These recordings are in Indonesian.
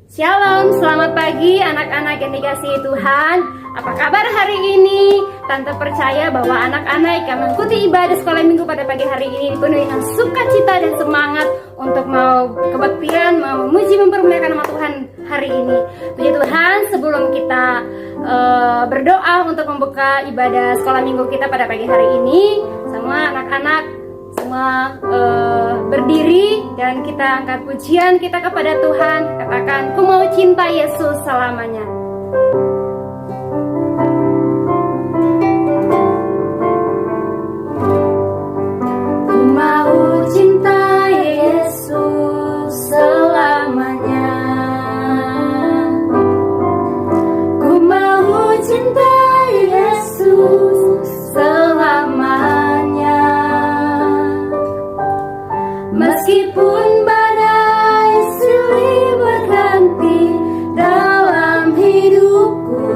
Shalom, selamat pagi anak-anak yang dikasihi Tuhan. Apa kabar hari ini? Tante percaya bahwa anak-anak yang mengikuti ibadah sekolah minggu pada pagi hari ini dipenuhi dengan sukacita dan semangat untuk mau kebaktian, mau memuji mempermuliakan nama Tuhan hari ini. Puji Tuhan, sebelum kita berdoa untuk membuka ibadah sekolah minggu kita pada pagi hari ini, semua anak-anak semua berdiri dan kita angkat pujian kita kepada Tuhan. Katakan, ku mau cinta Yesus selamanya. Ku mau cinta Yesus selamanya. Ku mau cinta Yesus selamanya. Meskipun badai silih berganti dalam hidupku,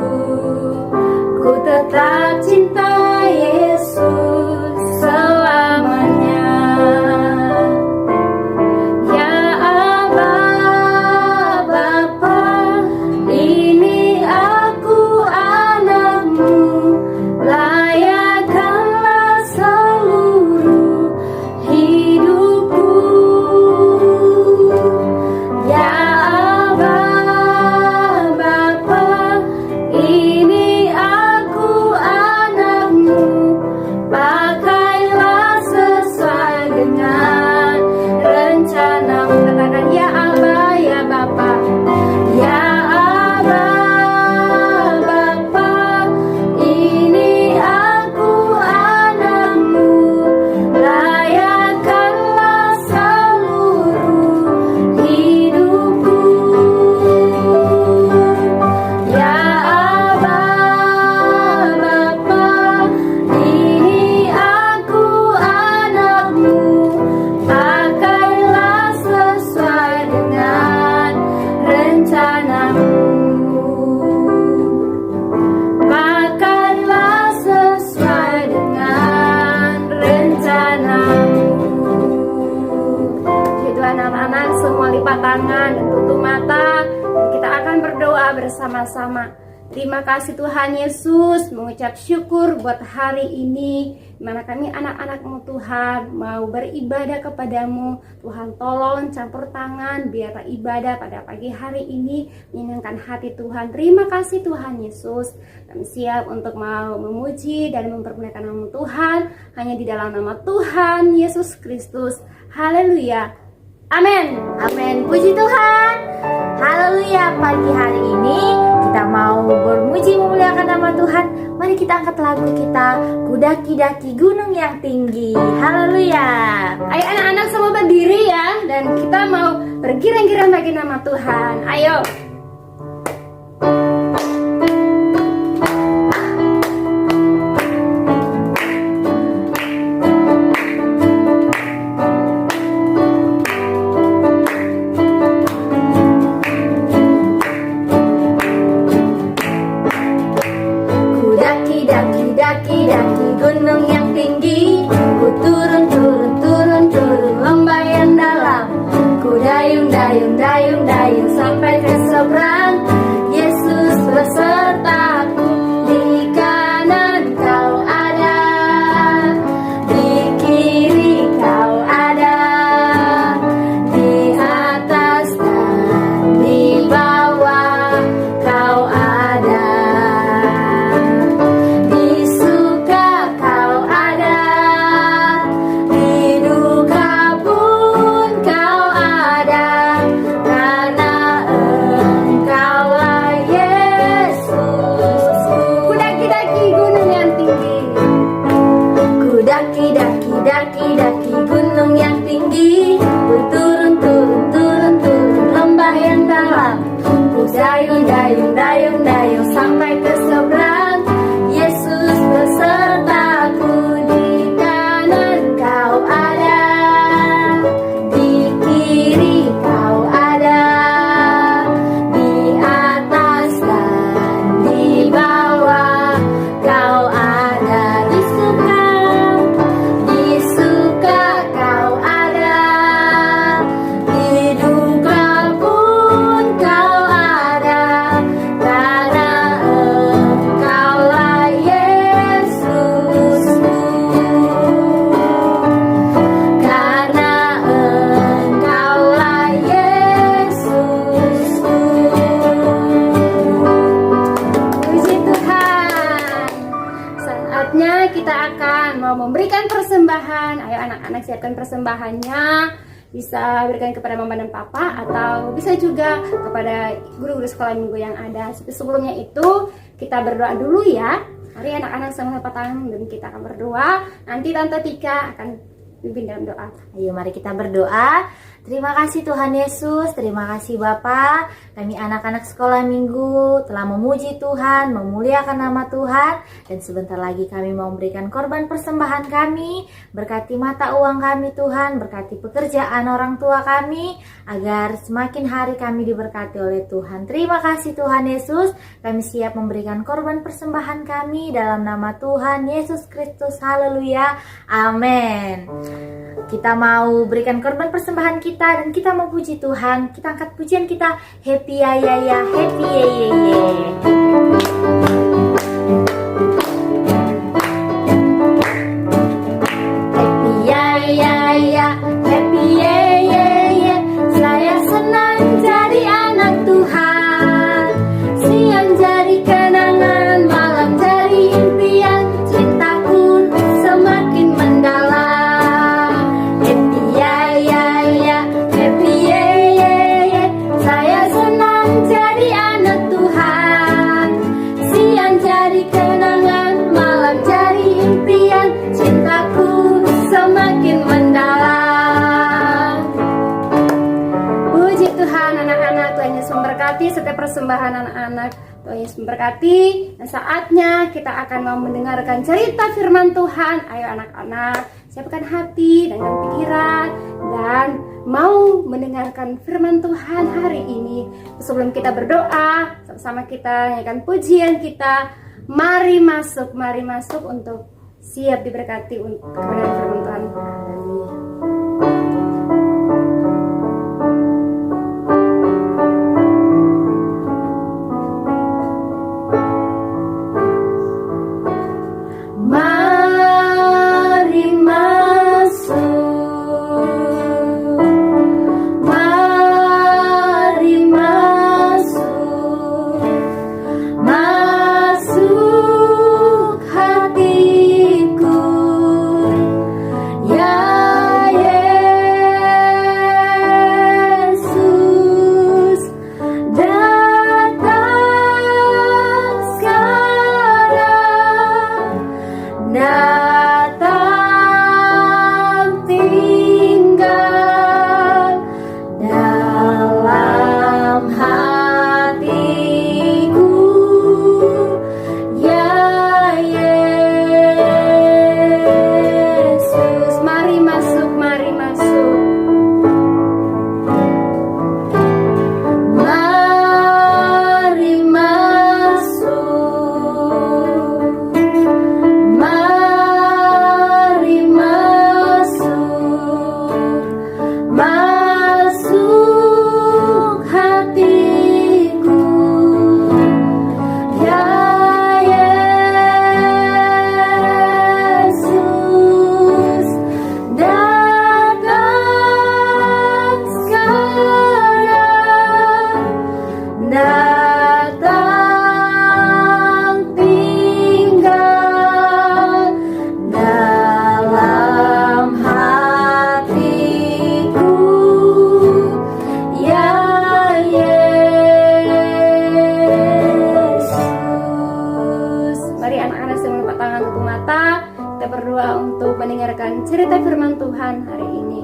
ku tetap cinta Yesus selamanya. Ya Aba, Bapa, ini aku anakmu, layakkanlah seluruh hidupku. Ya Aba, Bapa, ini aku anakmu, pakailah sesuai dengan rencanamu. Katakan, ya Aba, ya Bapa. Ya Aba, Bapa, ini aku anakmu, layakkanlah seluruh hidupku. Ya Aba, Bapa, ini aku anakmu, pakailah sesuai dengan rencanamu. Pakailah sesuai dengan rencanamu. Jadi anak-anak semua lipat tangan dan tutup mata, dan kita akan berdoa bersama-sama. Terima kasih Tuhan Yesus, mengucap syukur buat hari ini, dimana kami anak-anak-Mu Tuhan mau beribadah kepadamu. Tuhan tolong campur tangan biar ibadah pada pagi hari ini menyenangkan hati Tuhan. Terima kasih Tuhan Yesus. Kami siap untuk mau memuji dan mempermuliakan nama Tuhan hanya di dalam nama Tuhan Yesus Kristus. Haleluya. Amin. Amin. Puji Tuhan. Haleluya. Pagi hari ini kita mau bermuji memuliakan nama Tuhan. Mari kita angkat lagu kita, Ku daki-daki gunung yang tinggi. Haleluya. Ayo anak-anak semua berdiri ya, dan kita mau bergiring-giring bagi nama Tuhan. Ayo. Ku daki-daki gunung yang tinggi. Ku turun lembah yang dalam. Ku dayung sampai ke seberang. Yesus besertaku, di kanan kau ada, di kiri kau ada, di atas dan di bawah kau ada, di suka kau ada, di duka pun kau ada, karena Engkaulah Yesus. Ku daki-daki gunung yang tinggi. Ku daki-daki gunung yang tinggi. Ku turun lembah yang dalam. Ku dayung sampai ke seberang. Yesus besertaku, di kanan kau ada, di kiri kau ada, di atas dan di bawah kau ada, di suka kau ada, di duka pun kau mau memberikan persembahan. Ayo anak-anak siapkan persembahannya. Bisa berikan kepada mama dan papa atau bisa juga kepada guru-guru sekolah minggu yang ada. Sebelumnya itu kita berdoa dulu ya. Mari anak-anak sama tangan dan kita akan berdoa. Nanti Tante Tika akan pimpin dalam doa. Ayo mari kita berdoa. Terima kasih Tuhan Yesus, terima kasih Bapa. Kami anak-anak sekolah minggu telah memuji Tuhan, memuliakan nama Tuhan. Dan sebentar lagi kami mau memberikan korban persembahan kami. Berkati mata uang kami Tuhan, berkati pekerjaan orang tua kami, agar semakin hari kami diberkati oleh Tuhan. Terima kasih Tuhan Yesus, kami siap memberikan korban persembahan kami dalam nama Tuhan Yesus Kristus. Haleluya, amin. Kita mau berikan korban persembahan kita dan kita mau puji Tuhan. Kita angkat pujian kita, happy ya ya ya, happy ye ye ye. Happy ya ya ya, happy ye ye ye. Saya senang jadi anak Tuhan. Siang jadi kenangan, malam jadi impian. Cintaku semakin mendalam. Setiap persembahan anak-anak, Tuhan Yesus memberkati. Dan saatnya kita akan mau mendengarkan cerita firman Tuhan. Ayo anak-anak, siapkan hati dengan pikiran dan mau mendengarkan firman Tuhan hari ini. Sebelum kita berdoa, sama-sama kita nyanyikan pujian kita. Mari masuk untuk siap diberkati untuk kebenaran firman Tuhan. cerita firman Tuhan hari ini.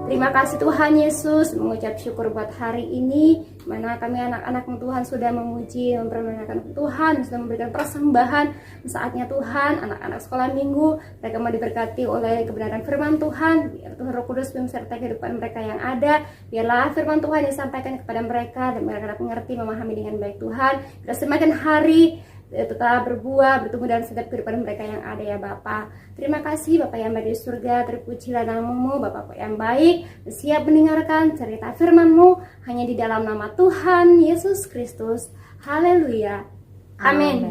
Terima kasih Tuhan Yesus, mengucap syukur buat hari ini, mana kami anak-anak Tuhan sudah memuji, mempermenangkan Tuhan, sudah memberikan persembahan. Saatnya Tuhan, anak-anak sekolah minggu, mereka mau diberkati oleh kebenaran firman Tuhan. Biar Tuhan Roh Kudus menyertai kehidupan mereka yang ada. Biarlah firman Tuhan disampaikan kepada mereka, dan mereka dapat mengerti, memahami dengan baik Tuhan. Dan semakin hari tetap berbuah, bertumbuh dalam setiap kehidupan mereka yang ada ya Bapa. Terima kasih Bapak yang baik di surga, terpujilah namamu Bapak yang baik, siap mendengarkan cerita firman-Mu hanya di dalam nama Tuhan Yesus Kristus. Haleluya. Amin.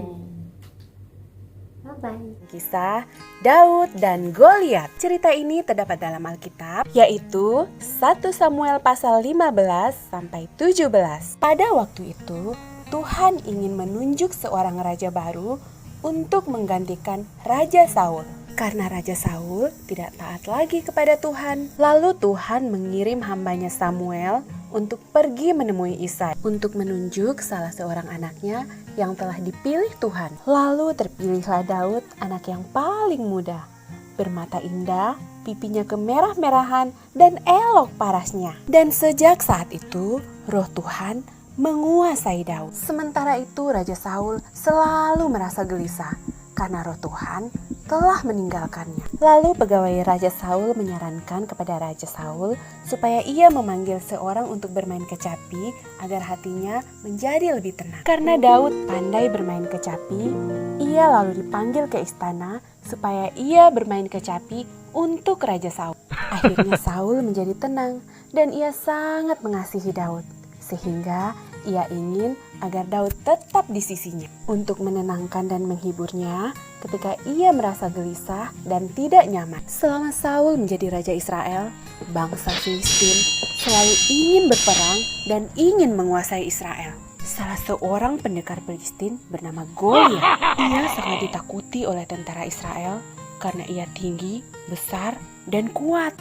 Bye-bye. Kisah Daud dan Goliat. Cerita ini terdapat dalam Alkitab, yaitu 1 Samuel pasal 15 sampai 17. Pada waktu itu, Tuhan ingin menunjuk seorang raja baru untuk menggantikan Raja Saul. karena Raja Saul tidak taat lagi kepada Tuhan. Lalu Tuhan mengirim hambanya Samuel untuk pergi menemui Isai untuk menunjuk salah seorang anaknya yang telah dipilih Tuhan. Lalu terpilihlah Daud, anak yang paling muda, bermata indah, pipinya kemerah-merahan, dan elok parasnya. Dan sejak saat itu, roh Tuhan menguasai Daud. Sementara itu Raja Saul selalu merasa gelisah karena roh Tuhan telah meninggalkannya. Lalu pegawai Raja Saul menyarankan kepada Raja Saul supaya ia memanggil seorang untuk bermain kecapi agar hatinya menjadi lebih tenang. Karena Daud pandai bermain kecapi, ia lalu dipanggil ke istana supaya ia bermain kecapi untuk Raja Saul. Akhirnya Saul menjadi tenang dan ia sangat mengasihi Daud, sehingga ia ingin agar Daud tetap di sisinya untuk menenangkan dan menghiburnya ketika ia merasa gelisah dan tidak nyaman. Selama Saul menjadi raja Israel, bangsa Filistin selalu ingin berperang dan ingin menguasai Israel. Salah seorang pendekar Filistin bernama Goliat. Ia sangat ditakuti oleh tentara Israel karena ia tinggi, besar, dan kuat.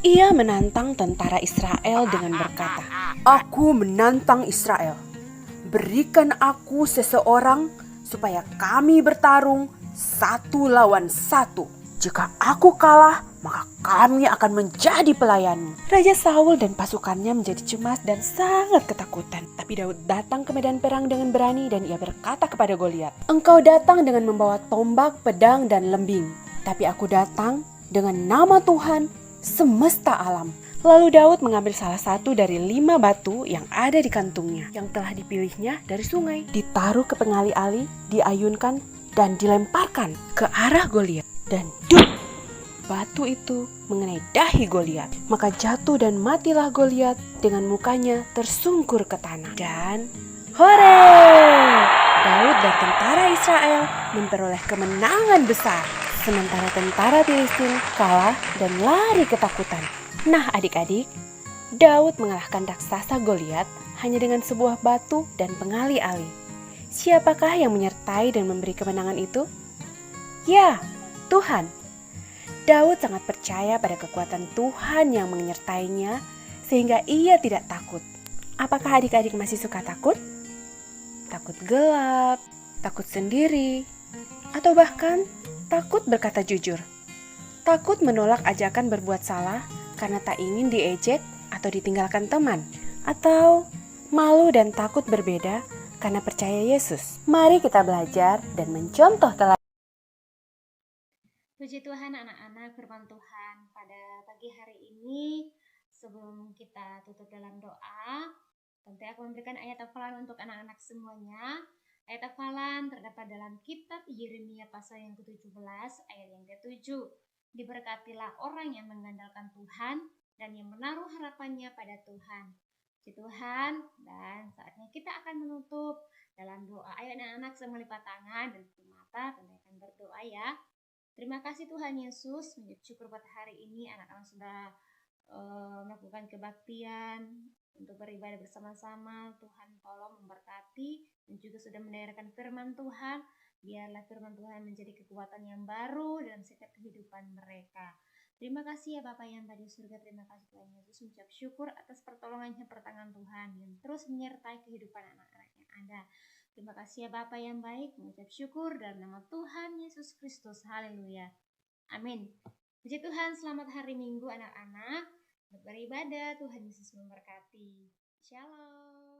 Ia menantang tentara Israel dengan berkata, "Aku menantang Israel. Berikan aku seseorang supaya kami bertarung 1 lawan 1. Jika aku kalah, maka kami akan menjadi pelayanmu." Raja Saul dan pasukannya menjadi cemas dan sangat ketakutan. Tapi Daud datang ke medan perang dengan berani dan ia berkata kepada Goliat, "Engkau datang dengan membawa tombak, pedang, dan lembing. Tapi aku datang dengan nama Tuhan semesta alam." Lalu Daud mengambil salah satu dari 5 batu yang ada di kantungnya yang telah dipilihnya dari sungai, ditaruh ke pengali-ali, diayunkan dan dilemparkan ke arah Goliat. Dan duk! Batu itu mengenai dahi Goliat. Maka jatuh dan matilah Goliat dengan mukanya tersungkur ke tanah. Dan hore! Daud dan tentara Israel memperoleh kemenangan besar. Sementara tentara Filistin kalah dan lari ketakutan. Nah adik-adik, Daud mengalahkan raksasa Goliat hanya dengan sebuah batu dan pengali-ali. Siapakah yang menyertai dan memberi kemenangan itu? Ya, Tuhan. Daud sangat percaya pada kekuatan Tuhan yang menyertainya sehingga ia tidak takut. Apakah adik-adik masih suka takut? Takut gelap, takut sendiri, atau bahkan takut berkata jujur. Takut menolak ajakan berbuat salah karena tak ingin diejek atau ditinggalkan teman. Atau malu dan takut berbeda karena percaya Yesus. Mari kita belajar dan mencontoh teladan. Puji Tuhan anak-anak, firman Tuhan pada pagi hari ini. Sebelum kita tutup dalam doa, tentu aku memberikan ayat hafalan untuk anak-anak semuanya. Ayat hafalan terdapat dalam kitab Yeremia pasal yang ke-17 ayat yang ke-7. Diberkatilah orang yang mengandalkan Tuhan dan yang menaruh harapannya pada Tuhan. Puji Tuhan, dan saatnya kita akan menutup dalam doa. Ayo anak-anak semua lipat tangan dan tutup mata, tentu akan berdoa ya. Terima kasih Tuhan Yesus, mengucap syukur pada hari ini anak-anak sudah melakukan kebaktian untuk beribadah bersama-sama. Tuhan tolong memberkati dan juga sudah mendengarkan firman Tuhan. Biarlah firman Tuhan menjadi kekuatan yang baru dalam setiap kehidupan mereka. Terima kasih ya Bapa yang tadi di surga. Terima kasih Tuhan Yesus, mengucap syukur atas pertolongannya pertangan Tuhan yang terus menyertai kehidupan anak-anak yang ada. Terima kasih ya Bapa yang baik, mengucap syukur dalam nama Tuhan Yesus Kristus. Haleluya. Amin. Puji Tuhan, selamat hari Minggu anak-anak. Beribadah, Tuhan Yesus memberkati. Shalom.